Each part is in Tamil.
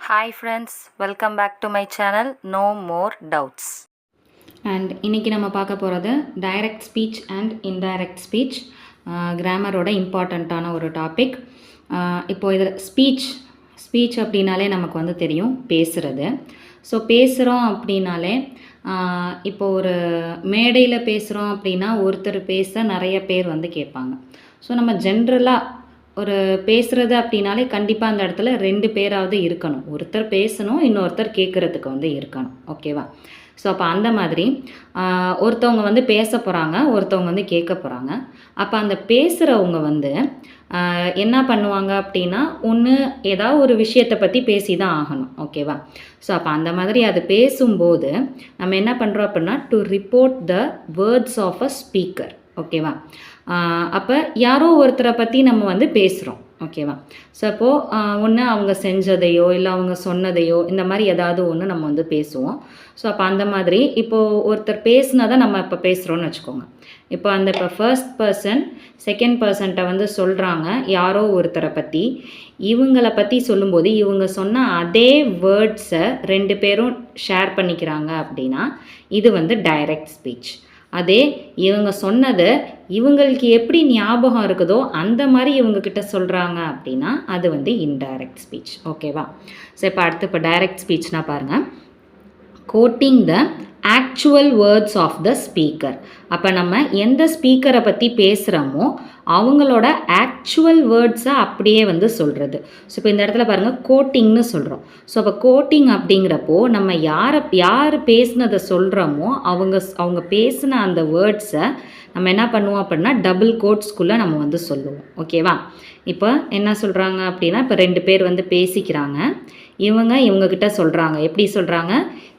Hi friends, welcome back to my channel No More Doubts. And இன்றைக்கி நம்ம பார்க்க போகிறது direct speech and indirect speech கிராமரோட இம்பார்ட்டண்ட்டான ஒரு டாபிக். இப்போது இதில் ஸ்பீச் அப்படின்னாலே நமக்கு வந்து தெரியும் பேசுகிறது. ஸோ பேசுகிறோம் அப்படின்னாலே இப்போ ஒரு மேடையில் பேசுகிறோம் அப்படின்னா ஒருத்தர் பேச நிறைய பேர் வந்து கேட்பாங்க. ஸோ நம்ம ஜென்ரலாக ஒரு பேசுகிறது அப்படின்னாலே கண்டிப்பாக அந்த இடத்துல 2 பேராவது இருக்கணும். ஒருத்தர் பேசணும், இன்னொருத்தர் கேட்குறதுக்கு வந்து இருக்கணும். ஓகேவா? ஸோ அப்போ அந்த மாதிரி ஒருத்தவங்க வந்து பேச போகிறாங்க, ஒருத்தவங்க வந்து கேட்க போகிறாங்க. அப்போ அந்த பேசுகிறவங்க வந்து என்ன பண்ணுவாங்க அப்படின்னா, ஒன்று ஏதாவது ஒரு விஷயத்தை பற்றி பேசி தான் ஆகணும். ஓகேவா? ஸோ அப்போ அந்த மாதிரி அது பேசும்போது நம்ம என்ன பண்ணுறோம் அப்படின்னா, to report the words of a speaker. ஓகேவா? அப்போ யாரோ ஒருத்தரை பற்றி நம்ம வந்து பேசுகிறோம். ஓகேவா? ஸோ அப்போது ஒன்று அவங்க செஞ்சதையோ இல்லை அவங்க சொன்னதையோ இந்த மாதிரி ஏதாவது ஒன்று நம்ம வந்து பேசுவோம். ஸோ அப்போ அந்த மாதிரி இப்போது ஒருத்தர் பேசுனதை நம்ம இப்போ பேசுகிறோன்னு வச்சுக்கோங்க. இப்போ அந்த இப்போ ஃபர்ஸ்ட் பர்சன் செகண்ட் பர்சன்ட்ட வந்து சொல்கிறாங்க யாரோ ஒருத்தரை பற்றி. இவங்களை பற்றி சொல்லும்போது இவங்க சொன்ன அதே வேர்ட்ஸை 2 பேரும் ஷேர் பண்ணிக்கிறாங்க அப்படின்னா இது வந்து டைரக்ட் ஸ்பீச். அதே இவங்க சொன்னதை இவங்களுக்கு எப்படி ஞாபகம் இருக்குதோ அந்த மாதிரி இவங்கக்கிட்ட சொல்கிறாங்க அப்படின்னா அது வந்து இன்டைரக்ட் ஸ்பீச். ஓகேவா? ஸோ இப்போ அடுத்து இப்போ டைரக்ட் ஸ்பீச்னால் பாருங்கள், quoting the actual words of the speaker. அப்போ நம்ம எந்த ஸ்பீக்கரை பற்றி பேசுகிறோமோ அவங்களோட ஆக்சுவல் வேர்ட்ஸை அப்படியே வந்து சொல்கிறது. ஸோ இப்போ இந்த இடத்துல பாருங்கள் கோட்டிங்னு சொல்கிறோம். ஸோ அப்போ கோட்டிங் அப்படிங்கிறப்போ நம்ம யார் பேசுனதை சொல்கிறோமோ அவங்க பேசின அந்த வேர்ட்ஸை நம்ம என்ன பண்ணுவோம் அப்படின்னா டபுள் கோட்ஸ்குள்ளே நம்ம வந்து சொல்லுவோம். ஓகேவா? இப்போ என்ன சொல்கிறாங்க அப்படின்னா, இப்போ 2 பேர் வந்து பேசிக்கிறாங்க. இவங்கக்கிட்ட சொல்கிறாங்க. எப்படி சொல்கிறாங்க?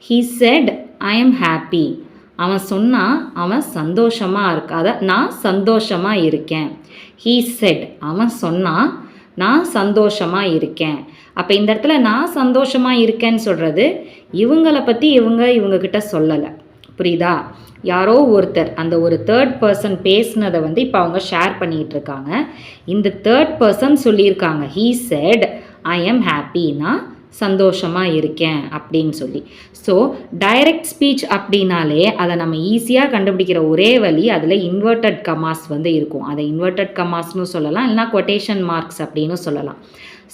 He set I am happy. அவன் சொன்னான் அவன் சந்தோஷமாக இருக்காத, நான் சந்தோஷமாக இருக்கேன். ஹீ செட், அவன் சொன்னான் நான் சந்தோஷமாக இருக்கேன். அப்போ இந்த இடத்துல நான் சந்தோஷமாக இருக்கேன்னு சொல்கிறது இவங்களை பற்றி இவங்கக்கிட்ட சொல்லலை. புரியுதா? யாரோ ஒருத்தர் அந்த ஒரு தேர்ட் பர்சன் பேசுனதை வந்து இப்போ அவங்க ஷேர் பண்ணிகிட்டு இருக்காங்க. இந்த தேர்ட் பர்சன் சொல்லியிருக்காங்க ஹீ செட் ஐ எம் ஹாப்பின்னா சந்தோஷமாக இருக்கேன் அப்படின்னு சொல்லி. ஸோ டைரக்ட் ஸ்பீச் அப்படின்னாலே அதை நம்ம ஈஸியாக கண்டுபிடிக்கிற ஒரே வழி அதில் இன்வெர்டட் கமாஸ் வந்து இருக்கும். அதை இன்வெர்டட் கமாஸ்னு சொல்லலாம், இல்லைனா கொட்டேஷன் மார்க்ஸ் அப்படின்னு சொல்லலாம்.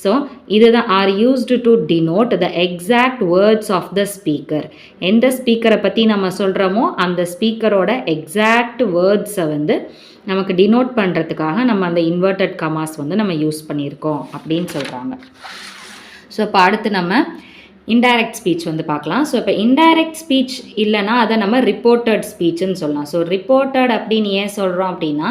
ஸோ இதுதான் are used to denote the exact words of the speaker. எந்த ஸ்பீக்கரை பற்றி நம்ம சொல்கிறோமோ அந்த ஸ்பீக்கரோட எக்ஸாக்ட் வேர்ட்ஸை வந்து நமக்கு டினோட் பண்ணுறதுக்காக நம்ம அந்த இன்வெர்டட் கமாஸ் வந்து நம்ம யூஸ் பண்ணியிருக்கோம் அப்படின்னு சொல்கிறாங்க. ஸோ இப்போ அடுத்து நம்ம இன்டைரக்ட் ஸ்பீச் வந்து பார்க்கலாம். ஸோ இப்போ இன்டைரக்ட் ஸ்பீச் இல்லைனா அதை நம்ம ரிப்போர்ட்டட் ஸ்பீச்சுன்னு சொல்லலாம். ஸோ ரிப்போர்ட்டட் அப்படின்னு ஏன் சொல்கிறோம் அப்படின்னா,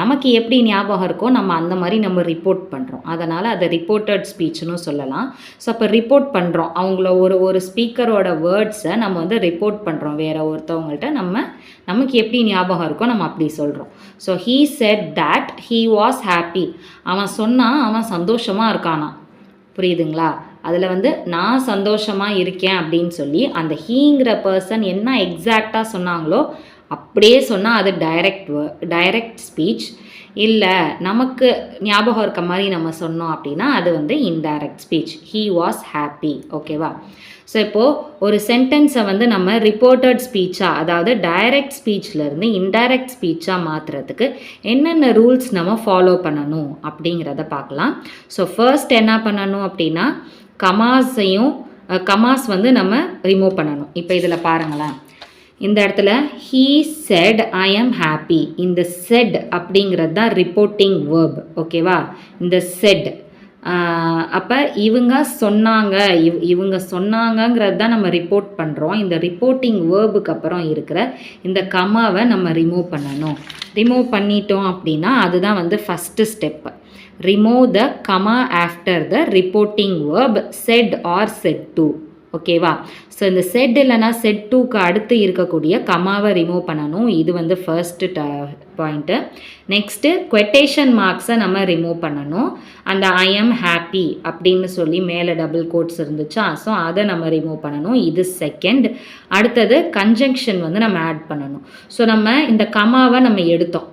நமக்கு எப்படி ஞாபகம் இருக்கோ நம்ம அந்த மாதிரி நம்ம ரிப்போர்ட் பண்ணுறோம். அதனால் அதை ரிப்போர்ட்டட் ஸ்பீச்சுன்னு சொல்லலாம். ஸோ அப்போ ரிப்போர்ட் பண்ணுறோம், அவங்கள ஒரு ஸ்பீக்கரோட வேர்ட்ஸை நம்ம வந்து ரிப்போர்ட் பண்ணுறோம் வேறு ஒருத்தவங்கள்ட்ட. நமக்கு எப்படி ஞாபகம் இருக்கோ நம்ம அப்படி சொல்கிறோம். So he set that he was happy. அவன் சொன்னான் அவன் சந்தோஷமாக இருக்கானா. புரியுதுங்களா? அதில் வந்து நான் சந்தோஷமாக இருக்கேன் அப்படின்னு சொல்லி அந்த ஹீங்கிற பர்சன் என்ன எக்ஸாக்டாக சொன்னாங்களோ அப்படியே சொன்னால் அது டைரக்ட் ஸ்பீச். இல்லை நமக்கு ஞாபகம் இருக்க மாதிரி நம்ம சொன்னோம் அப்படின்னா அது வந்து indirect speech. He was happy. ஓகேவா? ஸோ இப்போது ஒரு சென்டென்ஸை வந்து நம்ம ரிப்போர்ட்டட் ஸ்பீச்சாக, அதாவது டைரக்ட் ஸ்பீச்லேருந்து இன்டைரக்ட் ஸ்பீச்சாக மாற்றுறதுக்கு என்னென்ன ரூல்ஸ் நம்ம ஃபாலோ பண்ணணும் அப்படிங்கிறத பார்க்கலாம். ஸோ ஃபர்ஸ்ட் என்ன பண்ணணும் அப்படின்னா, கமாஸ் வந்து நம்ம ரிமூவ் பண்ணணும். இப்போ இதில் பாருங்களேன், இந்த இடத்துல he set I am happy. இந்த செட் அப்படிங்கிறது தான் ரிப்போர்ட்டிங் வேர்ப். ஓகேவா? இந்த செட் அப்போ இவங்க சொன்னாங்கங்கிறது தான் நம்ம ரிப்போர்ட் பண்ணுறோம். இந்த ரிப்போர்ட்டிங் வேர்புக்கு அப்புறம் இருக்கிற இந்த கமாவை நம்ம ரிமூவ் பண்ணணும். ரிமூவ் பண்ணிட்டோம் அப்படின்னா அதுதான் வந்து first step. Remove the comma after the reporting verb said or said to. ஓகேவா? ஸோ இந்த செட் இல்லைனா செட் டூக்கு அடுத்து இருக்கக்கூடிய கமாவை ரிமூவ் பண்ணணும். இது வந்து ஃபர்ஸ்ட்டு பாயிண்ட்டு. நெக்ஸ்ட்டு கொட்டேஷன் மார்க்ஸை நம்ம ரிமூவ் பண்ணணும். அந்த ஐ எம் ஹாப்பி அப்படின்னு சொல்லி மேலே டபுள் கோட்ஸ் இருந்துச்சா, ஸோ அதை நம்ம ரிமூவ் பண்ணணும். இது செகண்ட். அடுத்தது கன்ஜங்ஷன் வந்து நம்ம ஆட் பண்ணணும். ஸோ நம்ம இந்த கமாவை நம்ம எடுத்தோம்.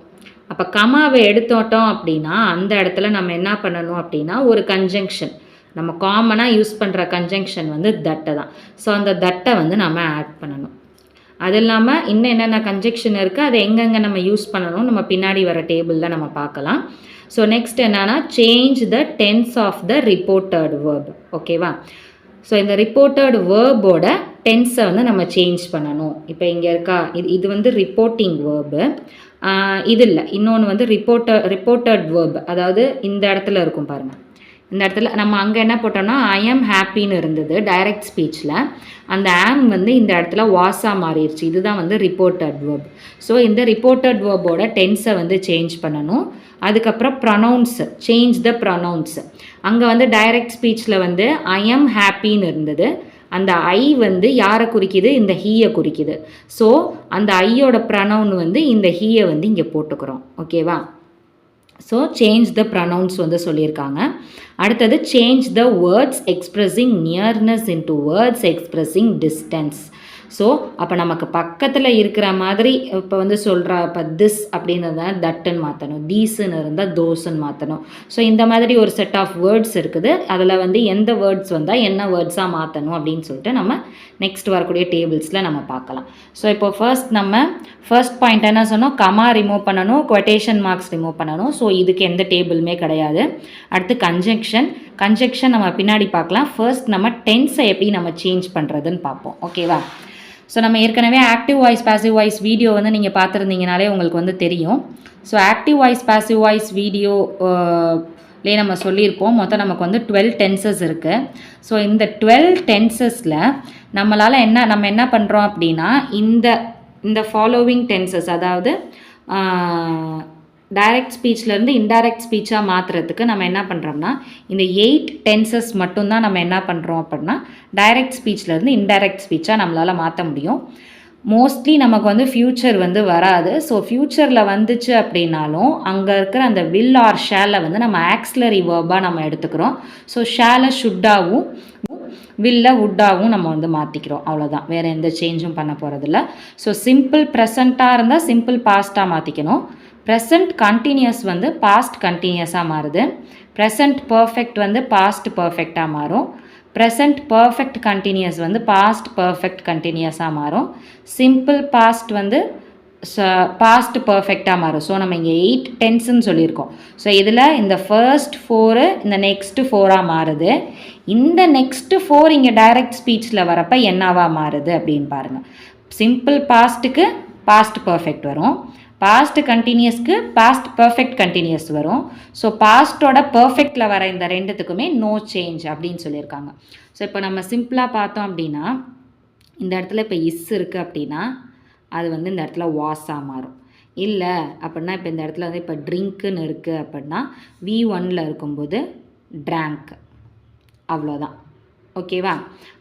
அப்போ கமாவை எடுத்தோட்டோம் அப்படின்னா அந்த இடத்துல நம்ம என்ன பண்ணணும் அப்படின்னா ஒரு கன்ஜங்ஷன் நம்ம காமனாக யூஸ் பண்ணுற கன்ஜங்ஷன் வந்து தட்டை தான். ஸோ அந்த தட்டை வந்து நம்ம ஆட் பண்ணணும். அது இல்லாமல் இன்னும் என்னென்ன கன்ஜெக்ஷன் இருக்குது, அதை எங்கெங்கே நம்ம யூஸ் பண்ணணும் நம்ம பின்னாடி வர டேபிளில் நம்ம பார்க்கலாம். ஸோ நெக்ஸ்ட் என்னென்னா change the tense of the reported verb. ஓகேவா? ஸோ இந்த ரிப்போர்ட்டட் வேர்போட டென்ஸை வந்து நம்ம சேஞ்ச் பண்ணணும். இப்போ இங்கே இருக்கா, இது வந்து ரிப்போர்ட்டிங் வேர்பு. இது இல்லை, இன்னொன்று வந்து ரிப்போர்ட்டட் வேர்ப், அதாவது இந்த இடத்துல இருக்கும் பாருங்கள். இந்த இடத்துல நம்ம அங்கே என்ன போட்டோம்னா ஐ ஆம் ஹாப்பின்னு இருந்தது டைரக்ட் ஸ்பீச்சில். அந்த ஆம் வந்து இந்த இடத்துல வாஸாக மாறிடுச்சு. இதுதான் வந்து ரிப்போர்ட்டட் வேர்ப். ஸோ இந்த ரிப்போர்ட்டட் வேர்போட டென்ஸை வந்து சேஞ்ச் பண்ணணும். அதுக்கப்புறம் ப்ரொனவுன்ஸ், சேஞ்ச் த ப்ரொனவுன்ஸ். அங்கே வந்து டைரக்ட் ஸ்பீச்சில் வந்து ஐ ஆம் ஹாப்பின்னு இருந்தது. அந்த ஐ வந்து யாரை குறிக்குது? இந்த ஹீயை குறிக்குது. ஸோ அந்த ஐயோட ப்ரொனவுன் வந்து இந்த ஹீயை வந்து இங்கே போட்டுக்கிறோம். ஓகேவா? ஸோ சேஞ்ச் த ப்ரொனவுன்ஸ் வந்து சொல்லியிருக்காங்க. அடுத்தது change the words expressing nearness into words expressing distance. So அப்போ நமக்கு பக்கத்தில் இருக்கிற மாதிரி இப்போ வந்து சொல்கிறா, இப்போ திஸ் அப்படின்றத தட்டுன்னு மாற்றணும், தீஸுன்னு இருந்தால் தோஸுன்னு மாற்றணும். ஸோ இந்த மாதிரி ஒரு செட் ஆஃப் வேர்ட்ஸ் இருக்குது. அதில் வந்து எந்த வேர்ட்ஸ் வந்தால் என்ன வேர்ட்ஸாக மாற்றணும் அப்படின்னு சொல்லிட்டு நம்ம நெக்ஸ்ட் வரக்கூடிய டேபிள்ஸில் நம்ம பார்க்கலாம். ஸோ இப்போ ஃபர்ஸ்ட் பாயிண்ட் என்ன சொன்னோம், கமா ரிமூவ் பண்ணணும், கொட்டேஷன் மார்க்ஸ் ரிமூவ் பண்ணணும். ஸோ இதுக்கு எந்த டேபிளுமே கிடையாது. அடுத்து கன்ஜெக்ஷன் நம்ம பின்னாடி பார்க்கலாம். ஃபர்ஸ்ட் நம்ம டென்ஸை எப்படி நம்ம சேஞ்ச் பண்ணுறதுன்னு பார்ப்போம். ஓகேவா? ஸோ நம்ம ஏற்கனவே active voice passive voice video வந்து நீங்கள் பார்த்துருந்தீங்கனாலே உங்களுக்கு வந்து தெரியும். So active voice passive voice வீடியோலே நம்ம சொல்லியிருப்போம். மொத்தம் நமக்கு வந்து 12 டென்சஸ் இருக்குது. ஸோ இந்த 12 டென்சஸில் நம்ம என்ன பண்ணுறோம் அப்படின்னா இந்த ஃபாலோவிங் டென்சஸ், அதாவது டைரக்ட் ஸ்பீச்லேருந்து இன்டைரக்ட் ஸ்பீச்சாக மாற்றுறதுக்கு நம்ம என்ன பண்ணுறோம்னா இந்த 8 டென்சஸ் மட்டும்தான் நம்ம என்ன பண்ணுறோம் அப்படின்னா டைரக்ட் ஸ்பீச்லேருந்து இன்டைரக்ட் ஸ்பீச்சாக நம்மளால் மாற்ற முடியும். மோஸ்ட்லி நமக்கு வந்து ஃப்யூச்சர் வந்து வராது. ஸோ ஃப்யூச்சரில் வந்துச்சு அப்படின்னாலும் அங்கே இருக்கிற அந்த வில் ஆர் ஷேலை வந்து நம்ம ஆக்ஸிலரி வேர்பாக நம்ம எடுத்துக்கிறோம். ஸோ ஷேலை ஷுட்டாகவும் வில்ல வுட்டாகவும் நம்ம வந்து மாற்றிக்கிறோம். அவ்வளோதான், வேறு எந்த சேஞ்சும் பண்ண போகிறதில்ல. ஸோ சிம்பிள் ப்ரெசண்ட்டாக இருந்தால் சிம்பிள் பாஸ்ட்டாக மாற்றிக்கணும். ப்ரெசண்ட் கண்டினியூஸ் வந்து பாஸ்ட் கண்டினியூஸாக மாறுது. ப்ரெசண்ட் பர்ஃபெக்ட் வந்து பாஸ்ட் பர்ஃபெக்டாக மாறும். ப்ரெசண்ட் பர்ஃபெக்ட் கண்டினியூஸ் வந்து பாஸ்ட் பர்ஃபெக்ட் கண்டினியூஸாக மாறும். சிம்பிள் பாஸ்ட் வந்து பாஸ்ட் பர்ஃபெக்டாக மாறும். ஸோ நம்ம இங்கே 8 டென்ஸ்ன்னு சொல்லியிருக்கோம். ஸோ இதில் இந்த ஃபர்ஸ்ட் 4 இந்த நெக்ஸ்ட்டு 4ஆக மாறுது. இந்த நெக்ஸ்ட்டு 4 இங்கே டைரக்ட் ஸ்பீச்சில் வரப்போ என்னவா மாறுது அப்படின்னு பாருங்கள். சிம்பிள் பாஸ்ட்டுக்கு பாஸ்ட் பர்ஃபெக்ட் வரும், பாஸ்ட் கண்டினியூஸ்க்கு பாஸ்ட் பர்ஃபெக்ட் கண்டினியூஸ் வரும். ஸோ பாஸ்ட்டோட பர்ஃபெக்டில் வர இந்த ரெண்டுத்துக்குமே நோ சேஞ்ச் அப்படின்னு சொல்லியிருக்காங்க. ஸோ இப்போ நம்ம சிம்பிளாக பார்த்தோம் அப்படின்னா இந்த இடத்துல இப்போ இஸ் இருக்குது அப்படின்னா அது வந்து இந்த இடத்துல வாஸாக மாறும். இல்லை அப்படின்னா இப்போ இந்த இடத்துல வந்து இப்போ ட்ரிங்க்குன்னு இருக்குது அப்படின்னா V1ல் இருக்கும்போது ட்ராங்க், அவ்வளோதான். ஓகேவா?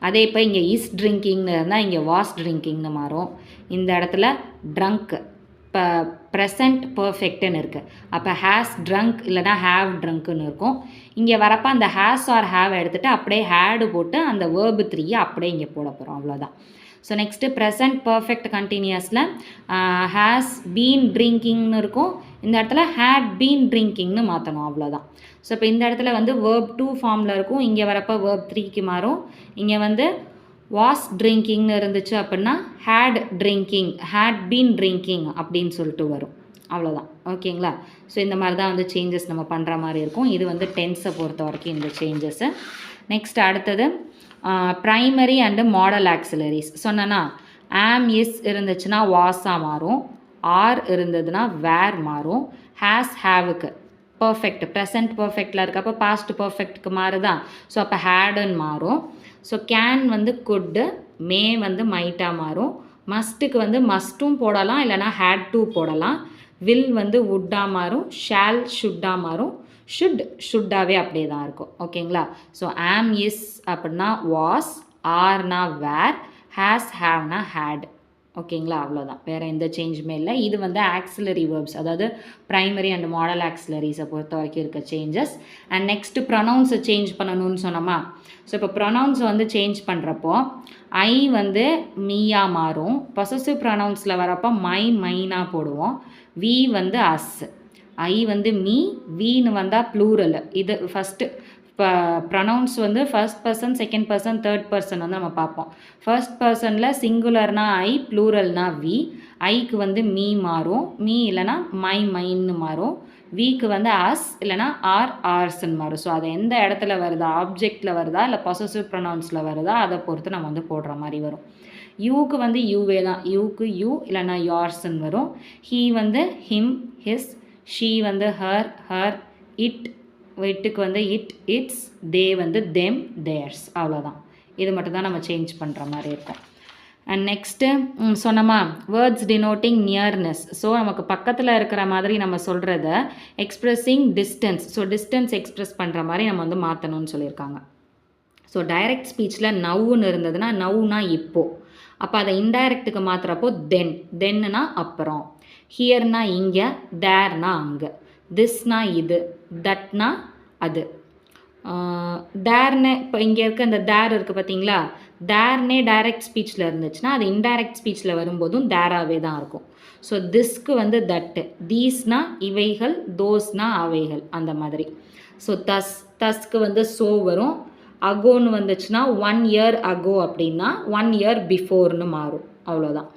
அதே இப்போ இங்கே இஸ் ட்ரிங்கிங்னு இருந்தால் இங்கே வாஸ் ட்ரிங்கிங்னு மாறும். இந்த இடத்துல ட்ரங்க், இப்போ ப்ரெசண்ட் பர்ஃபெக்ட்டுன்னு இருக்குது. அப்போ ஹேஸ் ட்ரங்க் இல்லைனா ஹேவ் ட்ரங்க்குன்னு இருக்கும். இங்கே வரப்போ அந்த ஹேஸ் ஆர் ஹேவ் எடுத்துகிட்டு அப்படியே ஹேடு போட்டு அந்த வேர்பு 3 அப்படியே இங்கே போட போகிறோம். அவ்வளோதான். ஸோ நெக்ஸ்ட்டு ப்ரெசண்ட் பர்ஃபெக்ட் கண்டினியூஸில் ஹேஸ் பீன் ட்ரிங்கிங்னு இருக்கும். இந்த இடத்துல ஹேட் பீன் ட்ரிங்கிங்னு மாற்றணும். அவ்வளோதான். ஸோ இப்போ இந்த இடத்துல வந்து வேர்ப் 2 ஃபார்மில் இருக்கும். இங்கே வரப்போ வேர்ப் 3க்கு மாறும். இங்கே வந்து வாஸ் ட்ரிங்கிங்னு இருந்துச்சு அப்படின்னா had drinking, had been drinking அப்படின்னு சொல்லிட்டு வரும். அவ்வளோதான். ஓகேங்களா? ஸோ இந்த மாதிரி தான் வந்து சேஞ்சஸ் நம்ம பண்ணுற மாதிரி இருக்கும். இது வந்து டென்ஸை பொறுத்த வரைக்கும் இந்த சேஞ்சஸ்ஸு. நெக்ஸ்ட் அடுத்தது ப்ரைமரி அண்டு மாடல் ஆக்சிலரிஸ். சொன்னேன்னா ஆம் இஸ் இருந்துச்சுன்னா வாஸாக மாறும், ஆர் இருந்ததுன்னா வேர் மாறும், ஹேஸ் ஹேவுக்கு பர்ஃபெக்ட் ப்ரெசன்ட் பர்ஃபெக்டில் இருக்கப்போ பாஸ்ட் பர்ஃபெக்ட்டுக்கு மாறுதா. ஸோ அப்போ ஹேடுன்னு மாறும். ஸோ கேன் வந்து குட்டு, மே வந்து மைட்டாக மாறும், மஸ்ட்டுக்கு வந்து மஸ்ட்டும் போடலாம் இல்லைனா ஹேட் டு போடலாம், வில் வந்து வுட்டாக மாறும், ஷால் ஷுட்டாக மாறும், ஷுட்டாகவே அப்படியே தான் இருக்கும். ஓகேங்களா? ஸோ ஆம் இஸ் அப்படின்னா வாஸ், ஆர்னா வேர், ஹேஸ் ஹேவ்னா ஹேட். ஓகேங்களா? அவ்வளோதான், வேறு எந்த சேஞ்சுமே இல்லை. இது வந்து ஆக்சிலரி வேர்ப்ஸ், அதாவது ப்ரைமரி அண்ட் மாடல் ஆக்சிலரிஸை பொறுத்த வரைக்கும் இருக்க சேஞ்சஸ். அண்ட் நெக்ஸ்ட்டு ப்ரொனவுன்ஸை சேஞ்ச் பண்ணணும்னு சொன்னோமா. ஸோ இப்போ ப்ரொனவுன்ஸ் வந்து சேஞ்ச் பண்ணுறப்போ ஐ வந்து மீயாக மாறும். பொசசிவ் ப்ரொனவுன்ஸில் வரப்போ மைனாக போடுவோம். வி வந்து அஸ், ஐ வந்து மீ, வீன்னு வந்தால் ப்ளூரல். இது ஃபஸ்ட்டு இப்போ ப்ரனவுன்ஸ் வந்து first person, second person, third person வந்து நம்ம பார்ப்போம். ஃபர்ஸ்ட் பர்சனில் சிங்குலர்னா ஐ, ப்ளூரல்னா வி. ஐக்கு வந்து மீ மாறும், மீ இல்லைனா மைன்னு மாறும். விக்கு வந்து அஸ் இல்லைனா ஆர்ஸ்ன்னு மாறும். ஸோ அது எந்த இடத்துல வருதா, ஆப்ஜெக்டில் வருதா இல்லை பொசசிவ் ப்ரொனவுன்ஸில் வருதா, அதை பொறுத்து நம்ம வந்து போடுற மாதிரி வரும். யூக்கு வந்து யூவே தான், யூக்கு யூ இல்லைனா யார்ஸ்ன்னு வரும். ஹீ வந்து ஹிம், ஹிஸ். ஷீ வந்து ஹர். இட்டுக்கு வந்து இட்ஸ். தே வந்து தெம், தேர்ஸ். அவ்வளோதான். இது மட்டும் தான் நம்ம சேஞ்ச் பண்ணுற மாதிரி இருக்கும். அண்ட் நெக்ஸ்ட்டு சொன்னோமா, வேர்ட்ஸ் டினோட்டிங் நியர்னஸ். ஸோ நமக்கு பக்கத்தில் இருக்கிற மாதிரி நம்ம சொல்கிறத expressing distance. So distance express பண்ணுற மாதிரி நம்ம வந்து மாற்றணும்னு சொல்லியிருக்காங்க. ஸோ டைரக்ட் ஸ்பீச்சில் நவ்வுன்னு இருந்ததுன்னா நவ்னா இப்போது. அப்போ அதை இன்டைரக்ட்டுக்கு மாற்றுறப்போ தென்னுனா அப்புறம். ஹியர்னா இங்கே, தேர்னா அங்கே. திஸ்னா இது, தட்னா அது. தேர்னு இப்போ இங்கே இருக்க இந்த தேர் இருக்குது பார்த்தீங்களா, தேர்னே டைரக்ட் ஸ்பீச்சில் இருந்துச்சுன்னா அது இன்டைரக்ட் ஸ்பீச்சில் வரும்போதும் தேராகவே தான் இருக்கும். ஸோ திஸ்க்கு வந்து தட்டு, தீஸ்னா இவைகள், தோஸ்னா அவைகள், அந்த மாதிரி. ஸோ தஸ்க்கு வந்து சோ வரும். அகோன்னு வந்துச்சுன்னா 1 year அகோ அப்படின்னா 1 year பிஃபோர்னு மாறும். அவ்வளோதான்.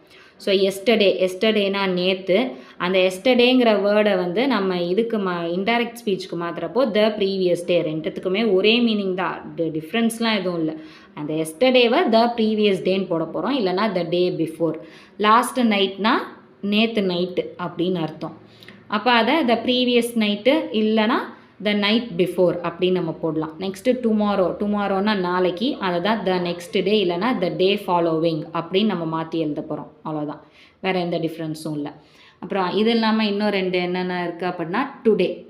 ஸோ எஸ்டர்டேனா நேற்று. அந்த எஸ்டர்டேங்கிற வேர்டை வந்து நம்ம இதுக்கு இன்டைரக்ட் ஸ்பீச்சுக்கு மாற்றுறப்போ த ப்ரீவியஸ் டே, ரெண்டுத்துக்குமே ஒரே மீனிங் தான், டிஃப்ரென்ஸ்லாம் எதுவும் இல்லை. அந்த எஸ்டர்டேவை த ப்ரீவியஸ் டேன்னு போட போகிறோம், இல்லைனா த டே பிஃபோர். லாஸ்ட்டு நைட்னா நேற்று நைட்டு அப்படின்னு அர்த்தம். அப்போ அதை த ப்ரீவியஸ் நைட்டு இல்லைனா த நைட் பிஃபோர் அப்படின்னு நம்ம போடலாம். நெக்ஸ்ட்டு டுமாரோனா நாளைக்கு, அதை தான் த நெக்ஸ்ட் டே இல்லைனா த டே ஃபாலோவிங் அப்படின்னு நம்ம மாற்றி எழுத போகிறோம். அவ்வளோதான், வேறு எந்த டிஃப்ரென்ஸும் இல்லை. அப்புறம் இது இல்லாமல் இன்னும் 2 என்னென்ன இருக்குது அப்படின்னா,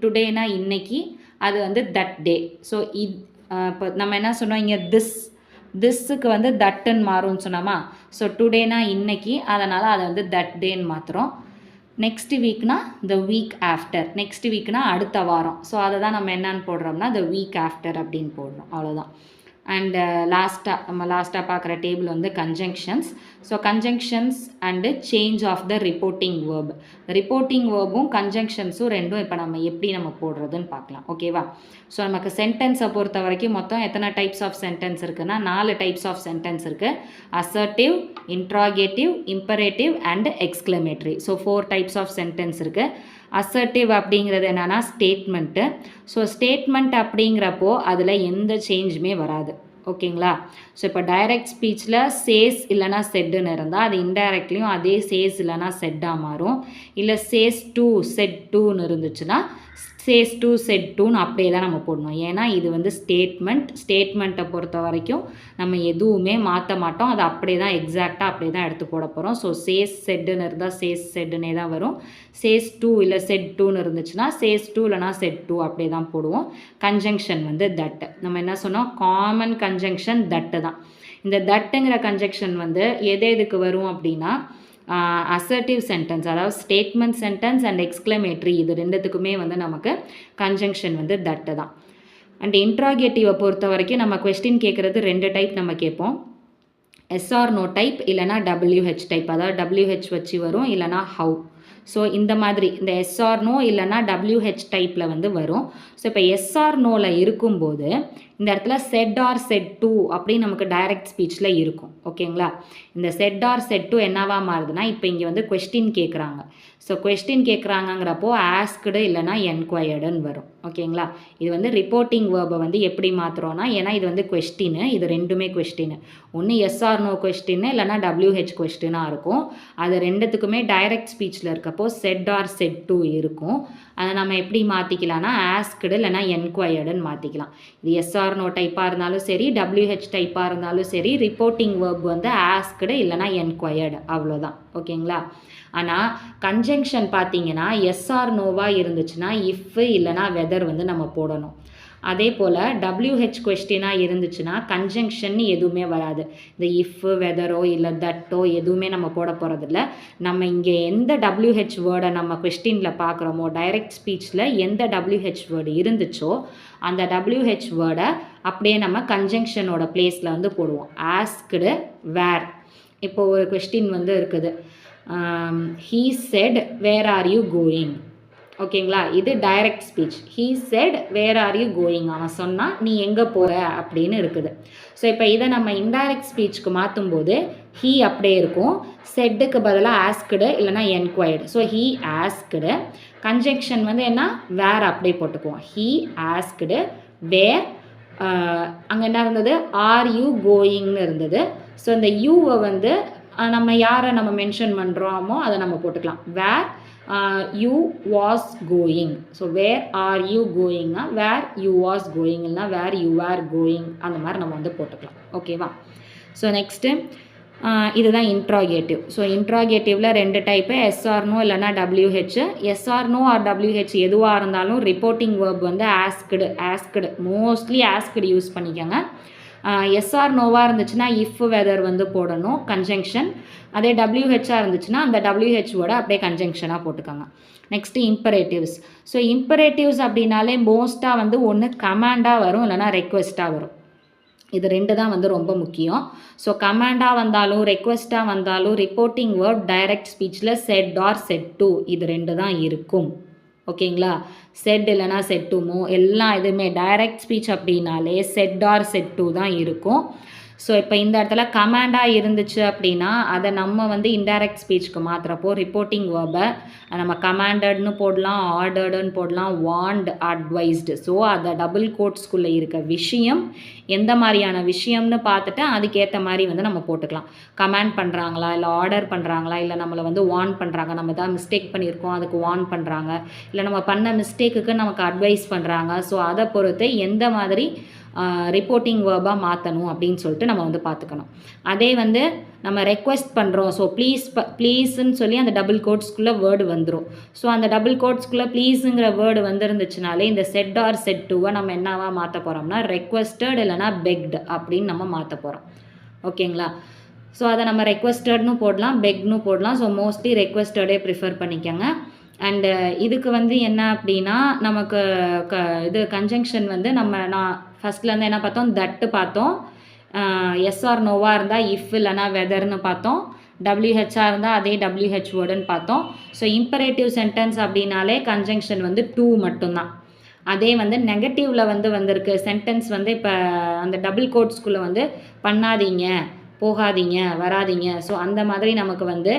டுடேனா இன்னைக்கு, அது வந்து தட் டே. ஸோ இப்போ நம்ம என்ன சொன்னோம், இங்கே திஸ்ஸுக்கு வந்து தட்டுன்னு மாறும்னு சொன்னோமா. ஸோ டுடேனா இன்னைக்கு, அதனால் அதை வந்து தட் டேன்னு மாற்றுறோம். நெக்ஸ்ட் வீக்னா த வீக் ஆஃப்டர், நெக்ஸ்ட் வீக்னா அடுத்த வாரம். ஸோ அதை தான் நம்ம என்னன்னு போடுறோம்னா த வீக் ஆஃப்டர் அப்படின்னு போடுறோம். அவ்வளோதான். அண்டு லாஸ்ட்டாக பார்க்குற டேபிள் வந்து conjunctions. So conjunctions and change of the reporting verb. Reporting வேர்பும் கன்ஜங்ஷன்ஸும் ரெண்டும் இப்போ நம்ம எப்படி நம்ம போடுறதுன்னு பார்க்கலாம். ஓகேவா? ஸோ நமக்கு சென்டென்ஸை பொறுத்த வரைக்கும் மொத்தம் எத்தனை டைப்ஸ் ஆஃப் சென்டென்ஸ் இருக்குன்னா 4 டைப்ஸ் ஆஃப் சென்டென்ஸ் இருக்குது. Assertive, interrogative, imperative and exclamatory. So 4 types of sentence இருக்குது. அசர்ட்டிவ் அப்படிங்கிறது என்னென்னா ஸ்டேட்மெண்ட்டு. ஸோ ஸ்டேட்மெண்ட் அப்படிங்கிறப்போ அதில் எந்த சேஞ்சுமே வராது. ஓகேங்களா? ஸோ இப்போ டைரக்ட் ஸ்பீச்சில் சேஸ் இல்லைனா செட்டுன்னு இருந்தால் அது இன்டைரக்ட்லேயும் அதே சேஸ் இல்லைனா செட்டாக மாறும். இல்லை சேஸ் டூ செட் டூன்னு இருந்துச்சுன்னா சேஸ் டூ செட் டூன்னு அப்படியே தான் நம்ம போடணும். ஏன்னா இது வந்து ஸ்டேட்மெண்ட்டை பொறுத்த வரைக்கும் நம்ம எதுவுமே மாற்ற மாட்டோம். அது அப்படியே தான் எக்ஸாக்டாக அப்படியே தான் எடுத்து போட போகிறோம். ஸோ சேஸ் செட்டுன்னு இருந்தால் சேஸ் செட்டுனே தான் வரும். சேஸ் டூ இல்லை செட் டூன்னு இருந்துச்சுன்னா சேஸ் டூ இல்லைனா செட் டூ அப்படியே தான் போடுவோம். கன்ஜங்ஷன் வந்து தட்டு. நம்ம என்ன சொன்னோம், காமன் கன்ஜங்ஷன் தட்டு தான். இந்த தட்டுங்கிற கன்ஜங்ஷன் வந்து எதுக்கு வரும் அப்படின்னா அசர்ட்டிவ் சென்டென்ஸ், அதாவது ஸ்டேட்மெண்ட் சென்டென்ஸ் அண்ட் எக்ஸ்க்ளமேட்ரி, இது ரெண்டுத்துக்குமே வந்து நமக்கு கன்ஜங்ஷன் வந்து தட்டு தான். அண்ட் இன்ட்ராகேட்டிவை பொறுத்த வரைக்கும் நம்ம கொஸ்டின் கேட்குறது 2 டைப் நம்ம கேட்போம். எஸ்ஆர் நோ டைப் இல்லைனா WH டைப், அதாவது WH வச்சு வரும் இல்லைனா ஹவு. ஸோ இந்த மாதிரி இந்த எஸ்ஆர் நோ இல்லைனா WH டைப்பில் வந்து வரும். ஸோ இப்போ எஸ்ஆர் நோவில் இருக்கும்போது இந்த இடத்துல செட் ஆர் செட் டூ அப்படின்னு நமக்கு டைரக்ட் ஸ்பீச்சில் இருக்கும். ஓகேங்களா? இந்த செட் ஆர் செட் டூ என்னவா மாறுதுன்னா, இப்போ இங்கே வந்து கொஸ்டின் கேட்குறாங்க. ஸோ கொஸ்டின் கேட்குறாங்கங்கிறப்போ ஆஸ்க்டு இல்லைனா என்கொயர்டுன்னு வரும். ஓகேங்களா? இது வந்து ரிப்போர்ட்டிங் வேர்பை வந்து எப்படி மாற்றுறோன்னா, ஏன்னா இது வந்து கொஸ்டின், இது ரெண்டுமே கொஸ்டின். ஒன்று எஸ்ஆர் நோ கொஸ்டின் இல்லைனா WH கொஸ்டினாக இருக்கும். அது ரெண்டுத்துக்குமே டைரக்ட் ஸ்பீச்சில் இருக்கப்போ செட் ஆர் செட் டூ இருக்கும். அதை நம்ம எப்படி மாற்றிக்கலாம்னா ஆஸ்க்டு இல்லைனா என்கொயர்டுன்னு மாற்றிக்கலாம். இது எஸ்ஆர் நோ டைப்பாக இருந்தாலும் சரி, WH டைப்பாக இருந்தாலும் சரி, ரிப்போர்ட்டிங் வேர்ப் வந்து ஆஸ்க்டு இல்லைனா என்கொயர்டு, அவ்வளோதான். ஓகேங்களா? ஆனால் கன்ஜங்ஷன் பார்த்தீங்கன்னா எஸ்ஆர் நோவாக இருந்துச்சுன்னா இஃப் இல்லைனா வெதர் வந்து நம்ம போடணும். அதே போல் WH கொஸ்டினாக இருந்துச்சுன்னா கன்ஜங்ஷன் எதுவுமே வராது. இந்த இஃப் வெதரோ இல்லை தட்டோ எதுவுமே நம்ம போட போகிறதில்ல. நம்ம இங்கே எந்த WH வேர்டை நம்ம கொஸ்டினில் பார்க்குறோமோ, டைரக்ட் ஸ்பீச்சில் எந்த WH வேர்டு இருந்துச்சோ அந்த WH வேர்டை அப்படியே நம்ம கன்ஜங்ஷனோட பிளேஸில் வந்து போடுவோம். Asked, where. இப்போ ஒரு கொஸ்டின் வந்து இருக்குது, he said where are you going. ஓகேங்களா? இது direct speech. He said where are you going, அவன் சொன்னால் நீ எங்கே போகிற அப்படின்னு இருக்குது. ஸோ இப்போ இதை நம்ம இன்டைரக்ட் ஸ்பீச்சுக்கு மாற்றும்போது ஹீ அப்படியே இருக்கும், செட்டுக்கு பதிலாக ஆஸ்க்டு இல்லைனா enquired. So he asked, conjunction வந்து என்ன, வேர் அப்படியே போட்டுக்குவோம். ஹீ ஆஸ்க்டு வேர், அங்கே என்ன இருந்தது, ஆர் யூ கோயிங்னு இருந்தது. ஸோ இந்த யூவை வந்து நம்ம யாரை நம்ம மென்ஷன் பண்ணுறோமோ அதை நம்ம போட்டுக்கலாம். Where you was going. So where are you கோயிங்னா வேர் யூ வாஸ் கோயிங், இல்லைனா வேர் யூ ஆர் கோயிங், அந்த மாதிரி நம்ம வந்து போட்டுக்கலாம். ஓகேவா? ஸோ நெக்ஸ்ட்டு இதுதான் இன்ட்ராகேட்டிவ். ஸோ இன்ட்ராகேட்டிவில் 2 டைப்பு, எஸ்ஆர்னோ இல்லைனா டபிள்யூஹெச். எஸ்ஆர்னோ ஆர் டபிள்யூஹெச் எதுவாக இருந்தாலும் ரிப்போர்ட்டிங் வேர்ப் வந்து ஆஸ்க்டு மோஸ்ட்லி ஆஸ்க்டு யூஸ் பண்ணிக்கோங்க. எஸ்ஆர் நோவாக இருந்துச்சுன்னா இஃப் வெதர் வந்து போடணும் கன்ஜங்ஷன். அதே டபிள்யூஹெச்சாக இருந்துச்சுன்னா அந்த டபிள்யூஹெச்சோட அப்படியே கன்ஜங்ஷனாக போட்டுக்கோங்க. Next imperatives. ஸோ இம்பரேட்டிவ்ஸ் அப்படின்னாலே மோஸ்ட்டாக வந்து ஒன்று கமாண்டாக வரும் இல்லைனா ரெக்வெஸ்ட்டாக வரும். இது 2 தான் வந்து ரொம்ப முக்கியம். ஸோ கமாண்டாக வந்தாலும் ரெக்வெஸ்ட்டாக வந்தாலும் ரிப்போர்ட்டிங் வேர்ட் டைரக்ட் ஸ்பீச்சில் செட் ஆர் செட் டு, இது 2 தான் இருக்கும். ஓகேங்களா? செட் இல்லைனா செட் டுமோ எல்லா இதுவுமே டைரக்ட் ஸ்பீச் அப்படின்னாலே செட் ஆர் செட் டு தான் இருக்கும். ஸோ இப்போ இந்த இடத்துல கமாண்டாக இருந்துச்சு அப்படின்னா அதை நம்ம வந்து இன்டைரக்ட் ஸ்பீச்சுக்கு மாற்றுறப்போ ரிப்போர்ட்டிங் வேர்பை நம்ம கமாண்டட்னு போடலாம், ஆர்டர்டுன்னு போடலாம், வாண்ட், அட்வைஸ்டு. ஸோ அதை டபுள் கோட்ஸ்குள்ளே இருக்க விஷயம் எந்த மாதிரியான விஷயம்னு பார்த்துட்டு அதுக்கேற்ற மாதிரி வந்து நம்ம போட்டுக்கலாம். கமாண்ட் பண்ணுறாங்களா, இல்லை ஆர்டர் பண்ணுறாங்களா, இல்லை நம்மளை வந்து வார்ன் பண்ணுறாங்க, நம்ம தான் மிஸ்டேக் பண்ணியிருக்கோம் அதுக்கு வார்ன் பண்ணுறாங்க, இல்லை நம்ம பண்ண மிஸ்டேக்குக்கு நமக்கு அட்வைஸ் பண்ணுறாங்க. ஸோ அதை பொறுத்து எந்த மாதிரி ரிப்போர்ட்டிங் வேர்பாக மாற்றணும் அப்படின்னு சொல்லிட்டு நம்ம வந்து பார்த்துக்கணும். அதே வந்து நம்ம ரெக்வெஸ்ட் பண்ணுறோம், ஸோ ப்ளீஸ்ன்னு சொல்லி அந்த டபுள் கோட்ஸ்குள்ளே வேர்டு வந்துடும். ஸோ அந்த டபுள் கோட்ஸ்குள்ளே ப்ளீஸுங்கிற வேர்டு வந்துருந்துச்சுனாலே இந்த செட் ஆர் செட் டூவை நம்ம என்னவா மாற்ற போகிறோம்னா ரெக்வெஸ்டட் இல்லைனா பெக்டு அப்படின்னு நம்ம மாற்ற போகிறோம். ஓகேங்களா? ஸோ அதை நம்ம ரெக்வெஸ்டட்னு போடலாம், பெக்னு போடலாம். ஸோ மோஸ்ட்லி ரெக்வெஸ்டடே ப்ரிஃபர் பண்ணிக்கோங்க. அண்டு இதுக்கு வந்து என்ன அப்படின்னா நமக்கு இது கன்ஜங்ஷன் வந்து நான் ஃபஸ்ட்லேருந்து என்ன பார்த்தோம், தட்டு பார்த்தோம். எஸ்ஆர் நோவாக இருந்தால் இஃப் இல்லைனா வெதர்னு பார்த்தோம். டபிள்யூஹெச்ஆர் இருந்தால் அதே டபிள்யூஹெச் வேர்டுன்னு பார்த்தோம். ஸோ இம்பரேட்டிவ் சென்டென்ஸ் அப்படின்னாலே கன்ஜங்ஷன் வந்து டூ மட்டும்தான். அதே வந்து நெகட்டிவில் வந்து வந்திருக்கு சென்டென்ஸ் வந்து இப்போ அந்த டபுள் கோட்ஸ்குள்ளே வந்து பண்ணாதீங்க, போகாதீங்க, வராதீங்க. ஸோ அந்த மாதிரி நமக்கு வந்து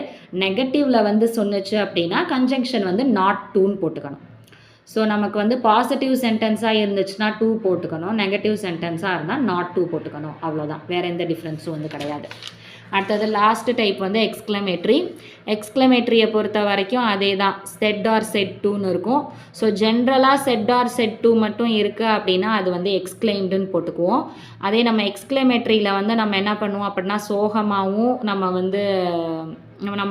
நெகட்டிவில் வந்து சொன்னுச்சு அப்படின்னா கன்ஜங்ஷன் வந்து நாட் டூன்னு போட்டுக்கணும். ஸோ நமக்கு வந்து பாசிட்டிவ் சென்டென்ஸாக இருந்துச்சுன்னா டூ போட்டுக்கணும், நெகட்டிவ் சென்டென்ஸாக இருந்தால் நாட் டூ போட்டுக்கணும். அவ்வளோதான், வேறு எந்த டிஃப்ரென்ஸும் வந்து கிடையாது. அடுத்தது லாஸ்ட் டைப் வந்து எக்ஸ்க்ளமேட்ரி. எக்ஸ்க்ளமேட்ரியை பொறுத்த வரைக்கும் அதே தான், செட் ஆர் செட் டூன்னு இருக்கும். ஸோ ஜென்ரலாக செட் ஆர் செட் டூ மட்டும் இருக்குது அப்படின்னா அது வந்து எக்ஸ்க்ளைம்டுன்னு போட்டுக்குவோம். அதே நம்ம எக்ஸ்க்ளமேட்ரியில் வந்து நம்ம என்ன பண்ணுவோம் அப்படின்னா சோகமாகவும் நம்ம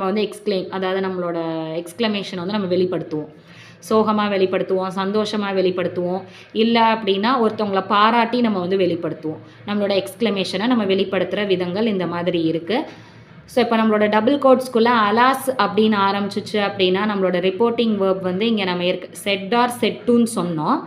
வந்து எக்ஸ்க்ளைம், அதாவது நம்மளோட எக்ஸ்க்ளமேஷன் வந்து நம்ம வெளிப்படுத்துவோம். சோகமாக வெளிப்படுத்துவோம், சந்தோஷமாக வெளிப்படுத்துவோம், இல்லை அப்படின்னா ஒருத்தவங்களை பாராட்டி நம்ம வந்து வெளிப்படுத்துவோம். நம்மளோட எக்ஸ்க்ளமேஷனை நம்ம வெளிப்படுத்துகிற விதங்கள் இந்த மாதிரி இருக்குது. ஸோ இப்போ நம்மளோட டபுள் கோட்ஸ்குள்ளே அலாஸ் அப்படின்னு ஆரம்பிச்சிச்சு அப்படின்னா நம்மளோட ரிப்போர்ட்டிங் வேர்ப் வந்து இங்கே நம்ம செட் ஆர் செட் டூன்னு சொன்னோம்.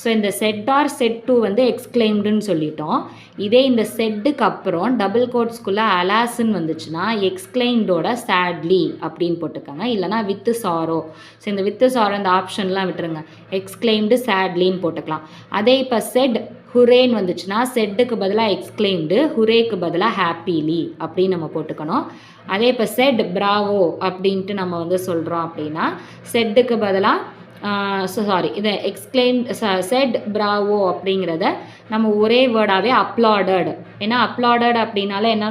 ஸோ இந்த செட் ஆர் செட் டூ வந்து எக்ஸ்க்ளைம்டுன்னு சொல்லிட்டோம். இதே இந்த செட்டுக்கு அப்புறம் டபுள் கோட்ஸ்குள்ளே அலாஸ்ன்னு வந்துச்சுன்னா எக்ஸ்க்ளைம்டோட சேட்லி அப்படின்னு போட்டுக்கோங்க, இல்லைனா வித்து சாரோ. ஸோ இந்த வித்து சாரோ இந்த ஆப்ஷன்லாம் விட்டுருங்க, எக்ஸ்க்ளைம்டு சேட்லின்னு போட்டுக்கலாம். அதே இப்போ செட் ஹுரேன்னு வந்துச்சுன்னா செட்டுக்கு பதிலாக எக்ஸ்க்ளைம்டு, ஹுரேக்கு பதிலாக ஹாப்பிலி அப்படின்னு நம்ம போட்டுக்கணும். அதே இப்போ செட் பிராவோ அப்படின்ட்டு நம்ம வந்து சொல்கிறோம் அப்படின்னா செட்டுக்கு பதிலாக இதை செட் பிராவோ அப்படிங்கிறத நம்ம ஒரே வேர்டாகவே அப்ளாடட். ஏன்னா அப்ளாடட் அப்படின்னால என்ன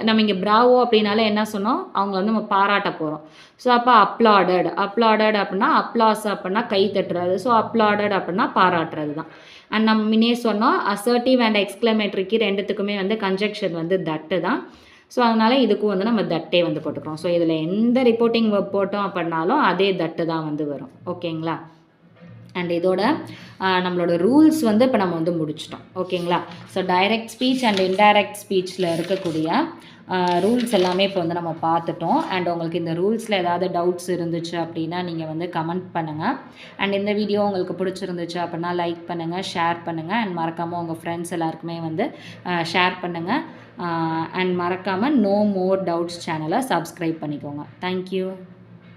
நம்ம இங்கே பிராவோ அப்படின்னால என்ன சொன்னோம், அவங்க வந்து நம்ம பாராட்ட போகிறோம். ஸோ அப்போ அப்ளாடட் அப்படின்னா அப்ளாஸ் அப்படின்னா கை தட்டுறது. ஸோ அப்ளாடட் அப்படின்னா பாராட்டுறது தான். அண்ட் நம்ம முன்னே சொன்னோம் அசர்ட்டிவ் அண்ட் எக்ஸ்க்ளமேட்ரிக்கு ரெண்டுத்துக்குமே வந்து கன்ஜங்ஷன் வந்து தட்டு தான். ஸோ அதனால் இதுக்கும் வந்து நம்ம தட்டே வந்து போட்டுக்கிறோம். ஸோ இதில் எந்த ரிப்போர்ட்டிங் வேர்ப் போட்டோம் அப்படின்னாலும் அதே தட்டு தான் வந்து வரும். ஓகேங்களா? அண்ட் இதோட நம்மளோட ரூல்ஸ் வந்து இப்போ நம்ம வந்து முடிச்சிட்டோம். ஓகேங்களா? So direct speech and indirect ஸ்பீச்சில் இருக்கக்கூடிய ரூல்ஸ் எல்லாமே இப்போ வந்து நம்ம பார்த்துட்டோம். அண்ட் உங்களுக்கு இந்த ரூல்ஸில் ஏதாவது டவுட்ஸ் இருந்துச்சு அப்படின்னா நீங்கள் வந்து கமெண்ட் பண்ணுங்கள். அண்ட் இந்த வீடியோ உங்களுக்கு பிடிச்சிருந்துச்சு அப்படின்னா லைக் பண்ணுங்கள், ஷேர் பண்ணுங்கள். அண்ட் மறக்காமல் உங்கள் ஃப்ரெண்ட்ஸ் எல்லாருக்குமே வந்து ஷேர் பண்ணுங்கள். அண்ட் மறக்காமல் நோ மோர் டவுட்ஸ் சேனலை சப்ஸ்கிரைப் பண்ணிக்கோங்க. தேங்க்யூ.